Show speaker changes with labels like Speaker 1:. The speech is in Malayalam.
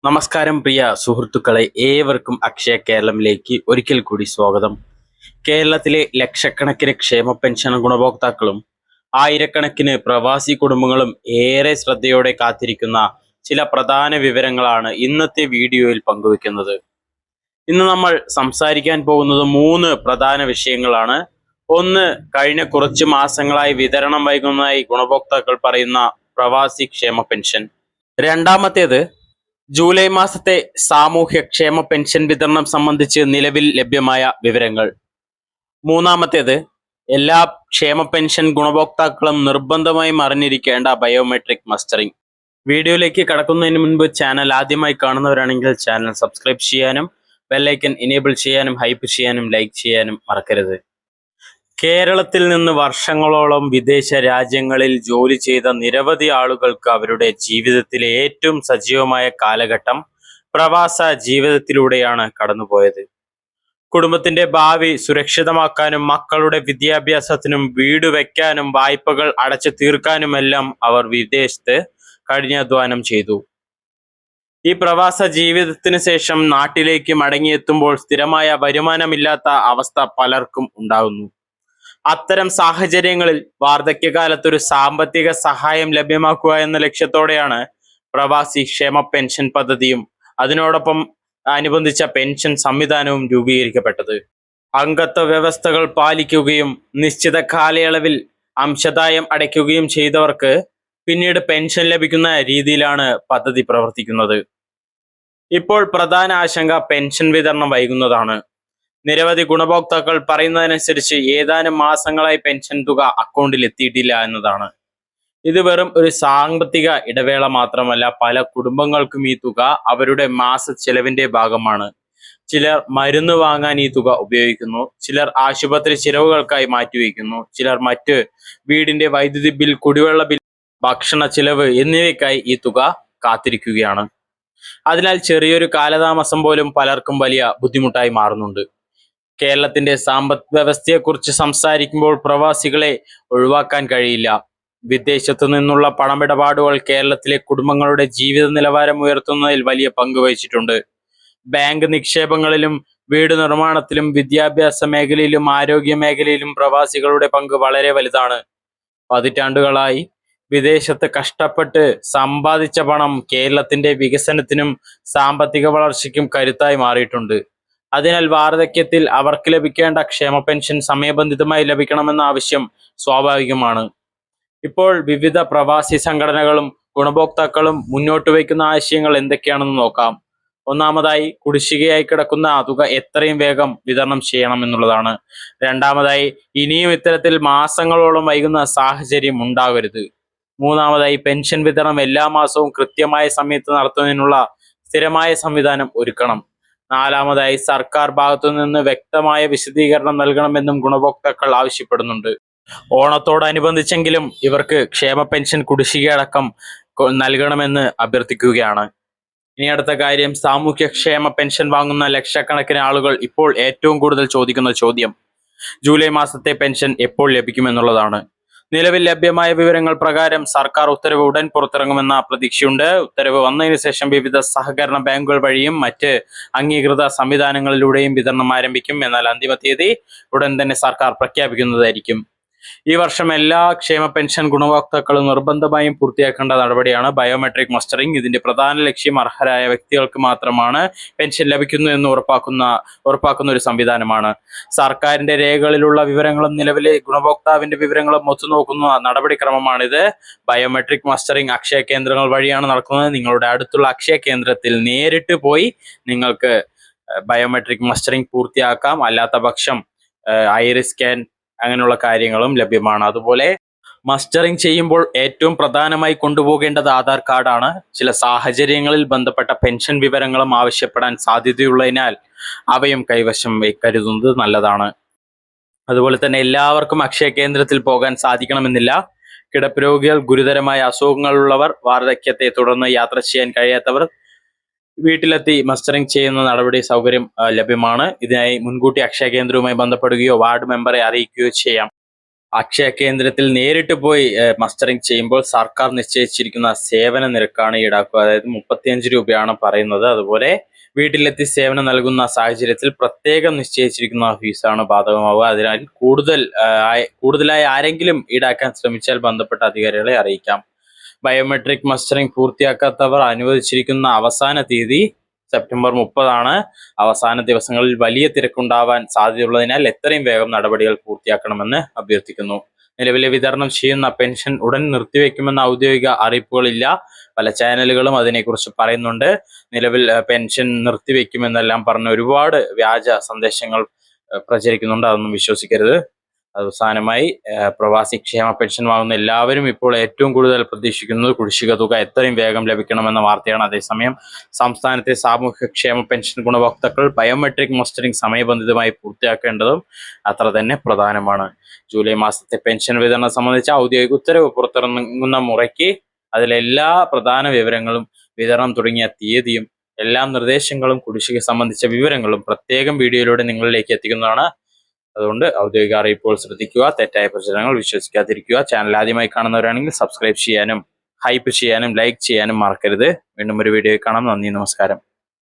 Speaker 1: നമസ്കാരം പ്രിയ സുഹൃത്തുക്കളെ, ഏവർക്കും അക്ഷയ കേരളത്തിലേക്ക് ഒരിക്കൽ കൂടി സ്വാഗതം. കേരളത്തിലെ ലക്ഷക്കണക്കിന് ക്ഷേമ പെൻഷൻ ഗുണഭോക്താക്കളും ആയിരക്കണക്കിന് പ്രവാസി കുടുംബങ്ങളും ഏറെ ശ്രദ്ധയോടെ കാത്തിരിക്കുന്ന ചില പ്രധാന വിവരങ്ങളാണ് ഇന്നത്തെ വീഡിയോയിൽ പങ്കുവെക്കുന്നത്. ഇന്ന് നമ്മൾ സംസാരിക്കാൻ പോകുന്നത് 3 പ്രധാന വിഷയങ്ങളാണ്. ഒന്ന്, കഴിഞ്ഞ കുറച്ച് മാസങ്ങളായി വിതരണം വൈകുന്നതായി ഗുണഭോക്താക്കൾ പറയുന്ന പ്രവാസി ക്ഷേമ പെൻഷൻ. രണ്ടാമത്തേത്, ജൂലൈ മാസത്തെ സാമൂഹ്യ ക്ഷേമ പെൻഷൻ വിതരണം സംബന്ധിച്ച് നിലവിൽ ലഭ്യമായ വിവരങ്ങൾ. മൂന്നാമത്തേത്, എല്ലാ ക്ഷേമ പെൻഷൻ ഗുണഭോക്താക്കളും നിർബന്ധമായും അറിഞ്ഞിരിക്കേണ്ട ബയോമെട്രിക് മസ്റ്ററിംഗ്. വീഡിയോയിലേക്ക് കടക്കുന്നതിന് മുൻപ് ചാനൽ ആദ്യമായി കാണുന്നവരാണെങ്കിൽ ചാനൽ സബ്സ്ക്രൈബ് ചെയ്യാനും ബെല്ലൈക്കൻ എനേബിൾ ചെയ്യാനും ഹൈപ്പ് ചെയ്യാനും ലൈക്ക് ചെയ്യാനും മറക്കരുത്. കേരളത്തിൽ നിന്ന് വർഷങ്ങളോളം വിദേശ രാജ്യങ്ങളിൽ ജോലി ചെയ്ത നിരവധി ആളുകൾക്ക് അവരുടെ ജീവിതത്തിലെ ഏറ്റവും സജീവമായ കാലഘട്ടം പ്രവാസ ജീവിതത്തിലൂടെയാണ് കടന്നുപോയത്. കുടുംബത്തിന്റെ ഭാവി സുരക്ഷിതമാക്കാനും മക്കളുടെ വിദ്യാഭ്യാസത്തിനും വീട് വയ്ക്കാനും വായ്പകൾ അടച്ചു തീർക്കാനുമെല്ലാം അവർ വിദേശത്ത് കഠിനാധ്വാനം ചെയ്തു. ഈ പ്രവാസ ജീവിതത്തിന് ശേഷം നാട്ടിലേക്ക് മടങ്ങിയെത്തുമ്പോൾ സ്ഥിരമായ വരുമാനമില്ലാത്ത അവസ്ഥ പലർക്കും ഉണ്ടാകുന്നു. അത്തരം സാഹചര്യങ്ങളിൽ വാർദ്ധക്യകാലത്തൊരു സാമ്പത്തിക സഹായം ലഭ്യമാക്കുക എന്ന ലക്ഷ്യത്തോടെയാണ് പ്രവാസി ക്ഷേമ പെൻഷൻ പദ്ധതിയും അതിനോടൊപ്പം അനുബന്ധിച്ച പെൻഷൻ സംവിധാനവും രൂപീകരിക്കപ്പെട്ടത്. അംഗത്വ വ്യവസ്ഥകൾ പാലിക്കുകയും നിശ്ചിത കാലയളവിൽ അംശദായം അടയ്ക്കുകയും ചെയ്തവർക്ക് പിന്നീട് പെൻഷൻ ലഭിക്കുന്ന രീതിയിലാണ് പദ്ധതി പ്രവർത്തിക്കുന്നത്. ഇപ്പോൾ പ്രധാന ആശങ്ക പെൻഷൻ വിതരണം വൈകുന്നതാണ്. നിരവധി ഗുണഭോക്താക്കൾ പറയുന്നതനുസരിച്ച് ഏതാനും മാസങ്ങളായി പെൻഷൻ തുക അക്കൗണ്ടിൽ എത്തിയിട്ടില്ല എന്നതാണ്. ഇത് വെറും ഒരു സാമ്പത്തിക ഇടവേള മാത്രമല്ല, പല കുടുംബങ്ങൾക്കും ഈ തുക അവരുടെ മാസ ചെലവിന്റെ ഭാഗമാണ്. ചിലർ മരുന്ന് വാങ്ങാൻ ഈ തുക ഉപയോഗിക്കുന്നു, ചിലർ ആശുപത്രി ചിലവുകൾക്കായി മാറ്റിവെക്കുന്നു, ചിലർ മറ്റ് വീടിന്റെ വൈദ്യുതി ബിൽ, കുടിവെള്ള ബിൽ, ഭക്ഷണ ചിലവ് എന്നിവയ്ക്കായി ഈ തുക കാത്തിരിക്കുകയാണ്. അതിനാൽ ചെറിയൊരു കാലതാമസം പോലും പലർക്കും വലിയ ബുദ്ധിമുട്ടായി മാറുന്നുണ്ട്. കേരളത്തിന്റെ സമ്പദ് വ്യവസ്ഥയെക്കുറിച്ച് സംസാരിക്കുമ്പോൾ പ്രവാസികളെ ഒഴിവാക്കാൻ കഴിയില്ല. വിദേശത്തു നിന്നുള്ള പണമിടപാടുകൾ കേരളത്തിലെ കുടുംബങ്ങളുടെ ജീവിത നിലവാരം ഉയർത്തുന്നതിൽ വലിയ പങ്ക് വഹിച്ചിട്ടുണ്ട്. ബാങ്ക് നിക്ഷേപങ്ങളിലും വീട് നിർമ്മാണത്തിലും വിദ്യാഭ്യാസ മേഖലയിലും ആരോഗ്യ മേഖലയിലും പ്രവാസികളുടെ പങ്ക് വളരെ വലുതാണ്. പതിറ്റാണ്ടുകളായി വിദേശത്ത് കഷ്ടപ്പെട്ട് സമ്പാദിച്ച പണം കേരളത്തിന്റെ വികസനത്തിനും സാമ്പത്തിക വളർച്ചയ്ക്കും കരുത്തായി മാറിയിട്ടുണ്ട്. അതിനാൽ വാർദ്ധക്യത്തിൽ അവർക്ക് ലഭിക്കേണ്ട ക്ഷേമ പെൻഷൻ സമയബന്ധിതമായി ലഭിക്കണമെന്ന ആവശ്യം സ്വാഭാവികമാണ്. ഇപ്പോൾ വിവിധ പ്രവാസി സംഘടനകളും ഗുണഭോക്താക്കളും മുന്നോട്ട് വയ്ക്കുന്ന ആശയങ്ങൾ എന്തൊക്കെയാണെന്ന് നോക്കാം. ഒന്നാമതായി, കുടിശ്ശികയായി കിടക്കുന്ന തുക എത്രയും വേഗം വിതരണം ചെയ്യണം എന്നുള്ളതാണ്. രണ്ടാമതായി, ഇനിയും ഇത്തരത്തിൽ മാസങ്ങളോളം വൈകുന്ന സാഹചര്യം ഉണ്ടാകരുത്. മൂന്നാമതായി, പെൻഷൻ വിതരണം എല്ലാ മാസവും കൃത്യമായ സമയത്ത് നടത്തുന്നതിനുള്ള സ്ഥിരമായ സംവിധാനം ഒരുക്കണം. നാലാമതായി, സർക്കാർ ഭാഗത്തു നിന്ന് വ്യക്തമായ വിശദീകരണം നൽകണമെന്നും ഗുണഭോക്താക്കൾ ആവശ്യപ്പെടുന്നുണ്ട്. ഓണത്തോടനുബന്ധിച്ചെങ്കിലും ഇവർക്ക് ക്ഷേമ പെൻഷൻ കുടിശ്ശികയടക്കം നൽകണമെന്ന് അഭ്യർത്ഥിക്കുകയാണ്. ഇനി അടുത്ത കാര്യം, സാമൂഹ്യ ക്ഷേമ പെൻഷൻ വാങ്ങുന്ന ലക്ഷക്കണക്കിന് ആളുകൾ ഇപ്പോൾ ഏറ്റവും കൂടുതൽ ചോദിക്കുന്ന ചോദ്യം ജൂലൈ മാസത്തെ പെൻഷൻ എപ്പോൾ ലഭിക്കുമെന്നുള്ളതാണ്. നിലവിൽ ലഭ്യമായ വിവരങ്ങൾ പ്രകാരം സർക്കാർ ഉത്തരവ് ഉടൻ പുറത്തിറങ്ങുമെന്ന പ്രതീക്ഷയുണ്ട്. ഉത്തരവ് വന്നതിന് ശേഷം വിവിധ സഹകരണ ബാങ്കുകൾ വഴിയും മറ്റ് അംഗീകൃത സംവിധാനങ്ങളിലൂടെയും വിതരണം ആരംഭിക്കും. എന്നാൽ അന്തിമ തീയതി ഉടൻ തന്നെ സർക്കാർ പ്രഖ്യാപിക്കുന്നതായിരിക്കും. ഈ വർഷം എല്ലാ ക്ഷേമ പെൻഷൻ ഗുണഭോക്താക്കളും നിർബന്ധമായും പൂർത്തിയാക്കേണ്ട നടപടിയാണ് ബയോമെട്രിക് മസ്റ്ററിംഗ്. ഇതിന്റെ പ്രധാന ലക്ഷ്യം അർഹരായ വ്യക്തികൾക്ക് മാത്രമാണ് പെൻഷൻ ലഭിക്കുന്നു എന്ന് ഉറപ്പാക്കുന്ന ഒരു സംവിധാനമാണ്. സർക്കാരിന്റെ രേഖകളിലുള്ള വിവരങ്ങളും നിലവിലെ ഗുണഭോക്താവിന്റെ വിവരങ്ങളും ഒത്തുനോക്കുന്ന നടപടിക്രമമാണിത്. ബയോമെട്രിക് മസ്റ്ററിംഗ് അക്ഷയ കേന്ദ്രങ്ങൾ വഴിയാണ് നടക്കുന്നത്. നിങ്ങളുടെ അടുത്തുള്ള അക്ഷയ കേന്ദ്രത്തിൽ നേരിട്ട് പോയി നിങ്ങൾക്ക് ബയോമെട്രിക് മസ്റ്ററിംഗ് പൂർത്തിയാക്കാം. അല്ലാത്ത പക്ഷം ഐറിസ് സ്കാൻ അങ്ങനെയുള്ള കാര്യങ്ങളും ലഭ്യമാണ്. അതുപോലെ മസ്റ്ററിംഗ് ചെയ്യുമ്പോൾ ഏറ്റവും പ്രധാനമായി കൊണ്ടുപോകേണ്ടത് ആധാർ കാർഡാണ്. ചില സാഹചര്യങ്ങളിൽ ബന്ധപ്പെട്ട പെൻഷൻ വിവരങ്ങളും ആവശ്യപ്പെടാൻ സാധ്യതയുള്ളതിനാൽ അവയും കൈവശം കരുതുന്നത് നല്ലതാണ്. അതുപോലെ തന്നെ എല്ലാവർക്കും അക്ഷയ കേന്ദ്രത്തിൽ പോകാൻ സാധിക്കണമെന്നില്ല. കിടപ്പ് രോഗികൾ, ഗുരുതരമായ അസുഖങ്ങളുള്ളവർ, വാർദ്ധക്യത്തെ തുടർന്ന് യാത്ര ചെയ്യാൻ കഴിയാത്തവർ വീട്ടിലെത്തി മസ്റ്ററിംഗ് ചെയ്യുന്ന നടപടി സൗകര്യം ലഭ്യമാണ്. ഇതിനായി മുൻകൂട്ടി അക്ഷയ കേന്ദ്രവുമായി ബന്ധപ്പെടുകയോ വാർഡ് മെമ്പറെ അറിയിക്കുകയോ ചെയ്യാം. അക്ഷയ കേന്ദ്രത്തിൽ നേരിട്ട് പോയി മസ്റ്ററിംഗ് ചെയ്യുമ്പോൾ സർക്കാർ നിശ്ചയിച്ചിരിക്കുന്ന സേവന നിരക്കാണ് ഈടാക്കുക. അതായത് 35 രൂപയാണ് പറയുന്നത്. അതുപോലെ വീട്ടിലെത്തി സേവനം നൽകുന്ന സാഹചര്യത്തിൽ പ്രത്യേകം നിശ്ചയിച്ചിരിക്കുന്ന ഫീസാണ് ബാധകമാവുക. അതിനാൽ കൂടുതലായി ആരെങ്കിലും ഈടാക്കാൻ ശ്രമിച്ചാൽ ബന്ധപ്പെട്ട അധികാരികളെ അറിയിക്കാം. ബയോമെട്രിക് മസ്റ്ററിംഗ് പൂർത്തിയാക്കാത്തവർ അനുവദിച്ചിരിക്കുന്ന അവസാന തീയതി സെപ്റ്റംബർ 30 അവസാന ദിവസങ്ങളിൽ വലിയ തിരക്കുണ്ടാവാൻ സാധ്യതയുള്ളതിനാൽ എത്രയും വേഗം നടപടികൾ പൂർത്തിയാക്കണമെന്ന് അഭ്യർത്ഥിക്കുന്നു. നിലവിലെ വിതരണം ചെയ്യുന്ന പെൻഷൻ ഉടൻ നിർത്തിവെക്കുമെന്ന ഔദ്യോഗിക അറിയിപ്പുകളില്ല. പല ചാനലുകളും അതിനെക്കുറിച്ച് പറയുന്നുണ്ട്. നിലവിൽ പെൻഷൻ നിർത്തിവെക്കുമെന്നെല്ലാം പറഞ്ഞ് ഒരുപാട് വ്യാജ സന്ദേശങ്ങൾ പ്രചരിക്കുന്നുണ്ട്. അതൊന്നും വിശ്വസിക്കരുത്. അവസാനമായി പ്രവാസി ക്ഷേമ പെൻഷൻ വാങ്ങുന്ന എല്ലാവരും ഇപ്പോൾ ഏറ്റവും കൂടുതൽ പ്രതീക്ഷിക്കുന്നത് കുടിശ്ശിക തുക എത്രയും വേഗം ലഭിക്കണമെന്ന വാർത്തയാണ്. അതേസമയം സംസ്ഥാനത്തെ സാമൂഹ്യക്ഷേമ പെൻഷൻ ഗുണഭോക്താക്കൾ ബയോമെട്രിക് മസ്റ്ററിംഗ് സമയബന്ധിതമായി പൂർത്തിയാക്കേണ്ടതും അത്ര തന്നെ പ്രധാനമാണ്. ജൂലൈ മാസത്തെ പെൻഷൻ വിതരണം സംബന്ധിച്ച ഔദ്യോഗിക ഉത്തരവ് പുറത്തിറങ്ങുന്ന മുറയ്ക്ക് അതിലെല്ലാ പ്രധാന വിവരങ്ങളും, വിതരണം തുടങ്ങിയ തീയതിയും, എല്ലാ നിർദ്ദേശങ്ങളും, കുടിശ്ശിക സംബന്ധിച്ച വിവരങ്ങളും പ്രത്യേകം വീഡിയോയിലൂടെ നിങ്ങളിലേക്ക് എത്തിക്കുന്നതാണ്. അതുകൊണ്ട് ഔദ്യോഗിക അറിയിപ്പുകൾ ശ്രദ്ധിക്കുക. തെറ്റായ പ്രചരണങ്ങൾ വിശ്വസിക്കാതിരിക്കുക. ചാനൽ ആദ്യമായി കാണുന്നവരാണെങ്കിൽ സബ്സ്ക്രൈബ് ചെയ്യാനും ഹൈപ്പ് ചെയ്യാനും ലൈക്ക് ചെയ്യാനും മറക്കരുത്. വീണ്ടും ഒരു വീഡിയോ കാണാം. നന്ദി, നമസ്കാരം.